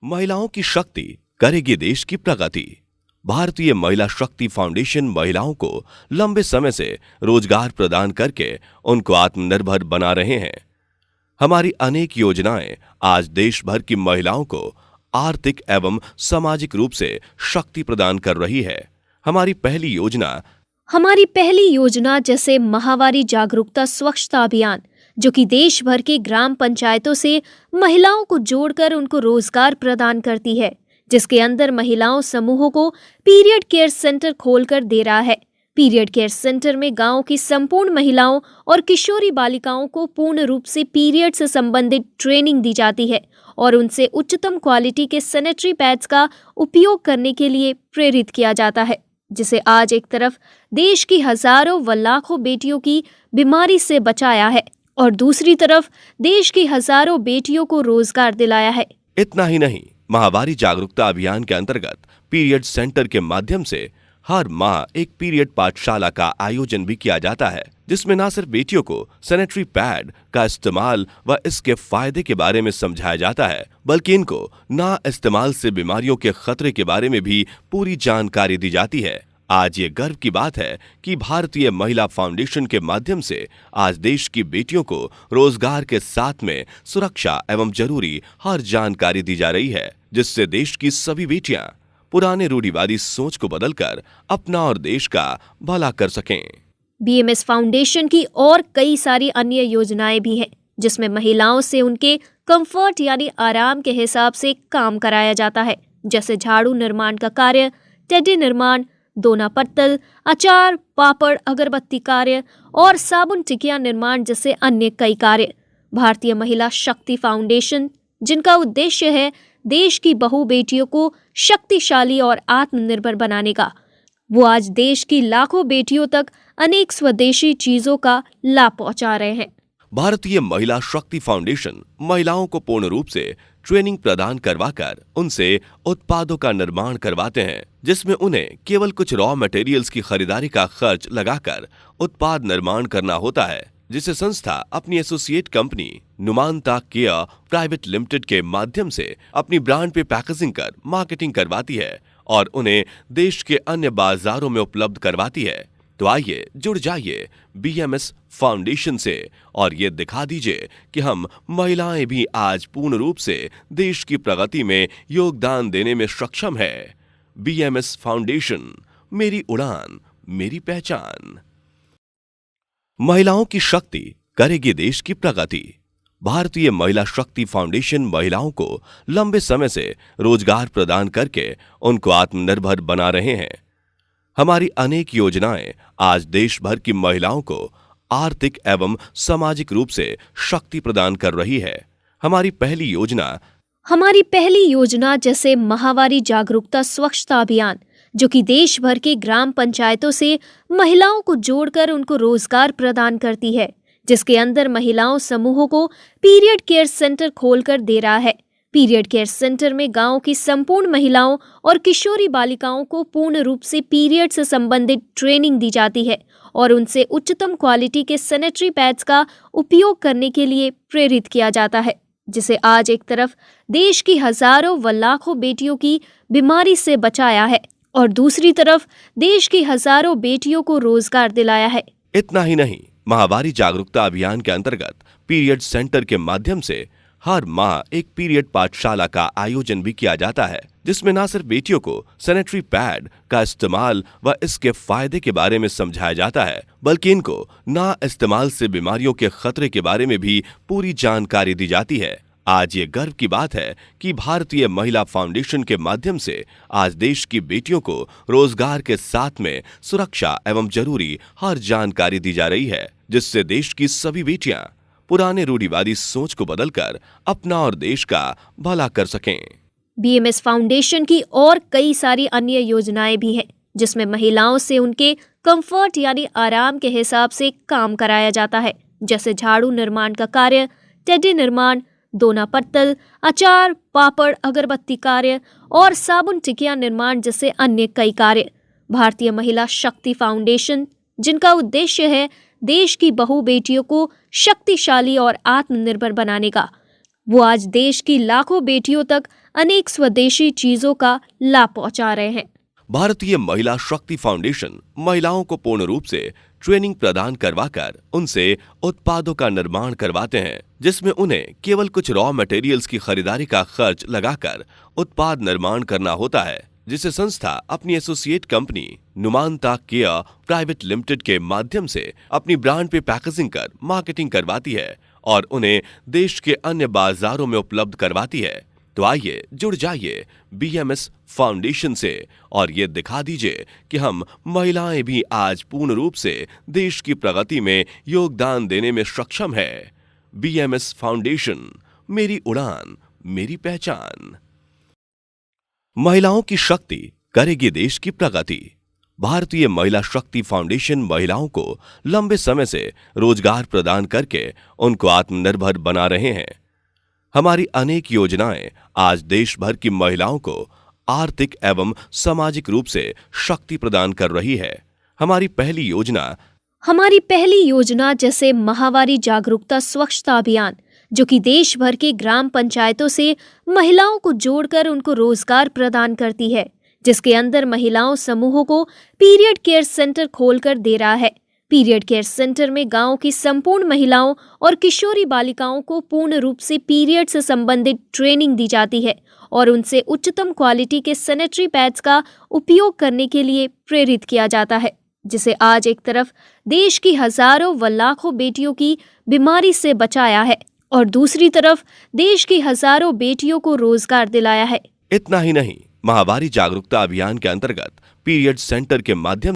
महिलाओं की शक्ति करेगी देश की प्रगति। भारतीय महिला शक्ति फाउंडेशन महिलाओं को लंबे समय से रोजगार प्रदान करके उनको आत्मनिर्भर बना रहे हैं। हमारी अनेक योजनाएं आज देश भर की महिलाओं को आर्थिक एवं सामाजिक रूप से शक्ति प्रदान कर रही है। हमारी पहली योजना जैसे माहवारी जागरूकता स्वच्छता अभियान, जो कि देश भर के ग्राम पंचायतों से महिलाओं को जोड़कर उनको रोजगार प्रदान करती है, जिसके अंदर महिलाओं समूहों को पीरियड केयर सेंटर खोलकर दे रहा है। पीरियड केयर सेंटर में गांव की संपूर्ण महिलाओं और किशोरी बालिकाओं को पूर्ण रूप से पीरियड से संबंधित ट्रेनिंग दी जाती है और उनसे उच्चतम क्वालिटी के सैनिटरी पैड्स का उपयोग करने के लिए प्रेरित किया जाता है, जिसे आज एक तरफ देश की हजारों व लाखों बेटियों की बीमारी से बचाया है और दूसरी तरफ देश की हजारों बेटियों को रोजगार दिलाया है। इतना ही नहीं, माहवारी जागरूकता अभियान के अंतर्गत पीरियड सेंटर के माध्यम से हर माह एक पीरियड पाठशाला का आयोजन भी किया जाता है, जिसमें न सिर्फ बेटियों को सैनिटरी पैड का इस्तेमाल व इसके फायदे के बारे में समझाया जाता है, बल्कि इनको ना इस्तेमाल से बीमारियों के खतरे के बारे में भी पूरी जानकारी दी जाती है। आज ये गर्व की बात है कि भारतीय महिला फाउंडेशन के माध्यम से आज देश की बेटियों को रोजगार के साथ में सुरक्षा एवं जरूरी हर जानकारी दी जा रही है, जिससे देश की सभी बेटियां पुराने रूढ़िवादी सोच को बदलकर अपना और देश का भला कर सकें। बीएमएस फाउंडेशन की और कई सारी अन्य योजनाएं भी हैं, जिसमें महिलाओं से उनके कंफर्ट यानी आराम के हिसाब से काम कराया जाता है, जैसे झाड़ू निर्माण का कार्य, टेडी निर्माण, दोना पत्तल, अचार, पापड़, अगरबत्ती कार्य और साबुन टिकिया निर्माण जैसे अन्य कई कार्य। भारतीय महिला शक्ति फाउंडेशन, जिनका उद्देश्य है देश की बहू बेटियों को शक्तिशाली और आत्मनिर्भर बनाने का, वो आज देश की लाखों बेटियों तक अनेक स्वदेशी चीजों का लाभ पहुंचा रहे हैं। भारतीय महिला शक्ति फाउंडेशन महिलाओं को पूर्ण रूप से ट्रेनिंग प्रदान करवाकर उनसे उत्पादों का निर्माण करवाते हैं, जिसमें उन्हें केवल कुछ रॉ मटेरियल्स की खरीदारी का खर्च लगाकर उत्पाद निर्माण करना होता है, जिसे संस्था अपनी associate company Numanta care private limited के माध्यम से अपनी ब्रांड पे पैकेजिंग कर मार्केटिंग करवाती है और उन्हें देश के अन्य बाजारों में उपलब्ध करवाती है। तो आइए जुड़ जाइए बीएमएस फाउंडेशन से और ये दिखा दीजिए कि हम महिलाएं भी आज पूर्ण रूप से देश की प्रगति में योगदान देने में सक्षम है। बीएमएस फाउंडेशन, मेरी उड़ान मेरी पहचान। महिलाओं की शक्ति करेगी देश की प्रगति। भारतीय महिला शक्ति फाउंडेशन महिलाओं को लंबे समय से रोजगार प्रदान करके उनको आत्मनिर्भर बना रहे हैं। हमारी अनेक योजनाएं आज देश भर की महिलाओं को आर्थिक एवं सामाजिक रूप से शक्ति प्रदान कर रही है। हमारी पहली योजना जैसे माहवारी जागरूकता स्वच्छता अभियान, जो कि देश भर के ग्राम पंचायतों से महिलाओं को जोड़कर उनको रोजगार प्रदान करती है, जिसके अंदर महिलाओं समूहों को पीरियड केयर सेंटर खोलकर दे रहा है। पीरियड केयर सेंटर में गांव की संपूर्ण महिलाओं और किशोरी बालिकाओं को पूर्ण रूप से पीरियड से संबंधित ट्रेनिंग दी जाती है और उनसे उच्चतम क्वालिटी के सैनिटरी पैड्स का उपयोग करने के लिए प्रेरित किया जाता है, जिसे आज एक तरफ देश की हजारों व लाखों बेटियों की बीमारी से बचाया है और दूसरी तरफ देश की हजारों बेटियों को रोजगार दिलाया है। इतना ही नहीं, माहवारी जागरूकता अभियान के अंतर्गत पीरियड सेंटर के माध्यम से हर माह एक पीरियड पाठशाला का आयोजन भी किया जाता है, जिसमें न सिर्फ बेटियों को सैनिटरी पैड का इस्तेमाल व इसके फायदे के बारे में समझाया जाता है, बल्कि इनको ना इस्तेमाल से बीमारियों के खतरे के बारे में भी पूरी जानकारी दी जाती है। आज ये गर्व की बात है कि भारतीय महिला फाउंडेशन के माध्यम से आज देश की बेटियों को रोजगार के साथ में सुरक्षा एवं जरूरी हर जानकारी दी जा रही है, जिससे देश की सभी बेटियां पुराने रूढ़िवादी सोच को बदलकर अपना और देश का भला कर सकें। बीएमएस फाउंडेशन की और कई सारी अन्य योजनाएं भी हैं, जिसमें महिलाओं से उनके कंफर्ट यानी आराम के हिसाब से काम कराया जाता है, जैसे झाड़ू निर्माण का कार्य, टेडी निर्माण, दोना पत्तल, अचार, पापड़, अगरबत्ती कार्य और साबुन टिकिया निर्माण जैसे अन्य कई कार्य। भारतीय महिला शक्ति फाउंडेशन, जिनका उद्देश्य है देश की बहू बेटियों को शक्तिशाली और आत्मनिर्भर बनाने का, वो आज देश की लाखों बेटियों तक अनेक स्वदेशी चीजों का लाभ पहुंचा रहे हैं। भारतीय महिला शक्ति फाउंडेशन महिलाओं को पूर्ण रूप से ट्रेनिंग प्रदान करवाकर उनसे उत्पादों का निर्माण करवाते हैं, जिसमें उन्हें केवल कुछ रॉ मटेरियल्स की खरीदारी का खर्च लगाकर उत्पाद निर्माण करना होता है, जिसे संस्था अपनी associate company Numanta care private limited के माध्यम से अपनी ब्रांड पे पैकेजिंग कर मार्केटिंग करवाती है और उन्हें देश के अन्य बाजारों में उपलब्ध करवाती है। तो आइए जुड़ जाइए बीएमएस फाउंडेशन से और ये दिखा दीजिए कि हम महिलाएं भी आज पूर्ण रूप से देश की प्रगति में योगदान देने में सक्षम है। बीएमएस फाउंडेशन, मेरी उड़ान मेरी पहचान। महिलाओं की शक्ति करेगी देश की प्रगति। भारतीय महिला शक्ति फाउंडेशन महिलाओं को लंबे समय से रोजगार प्रदान करके उनको आत्मनिर्भर बना रहे हैं। हमारी अनेक योजनाएं आज देश भर की महिलाओं को आर्थिक एवं सामाजिक रूप से शक्ति प्रदान कर रही है। हमारी पहली योजना जैसे माहवारी जागरूकता स्वच्छता अभियान, जो कि देश भर के ग्राम पंचायतों से महिलाओं को जोड़कर उनको रोजगार प्रदान करती है, जिसके अंदर महिलाओं समूहों को पीरियड केयर सेंटर खोलकर दे रहा है। पीरियड केयर सेंटर में गांव की संपूर्ण महिलाओं और किशोरी बालिकाओं को पूर्ण रूप से पीरियड से संबंधित ट्रेनिंग दी जाती है और उनसे उच्चतम क्वालिटी के सैनिटरी पैड्स का उपयोग करने के लिए प्रेरित किया जाता है, जिसे आज एक तरफ देश की हजारों व लाखों बेटियों की बीमारी से बचाया है और दूसरी तरफ देश की हजारों बेटियों को रोजगार दिलाया है। इतना ही नहीं, माहवारी जागरूकता अभियान के अंतर्गत पीरियड सेंटर के माध्यम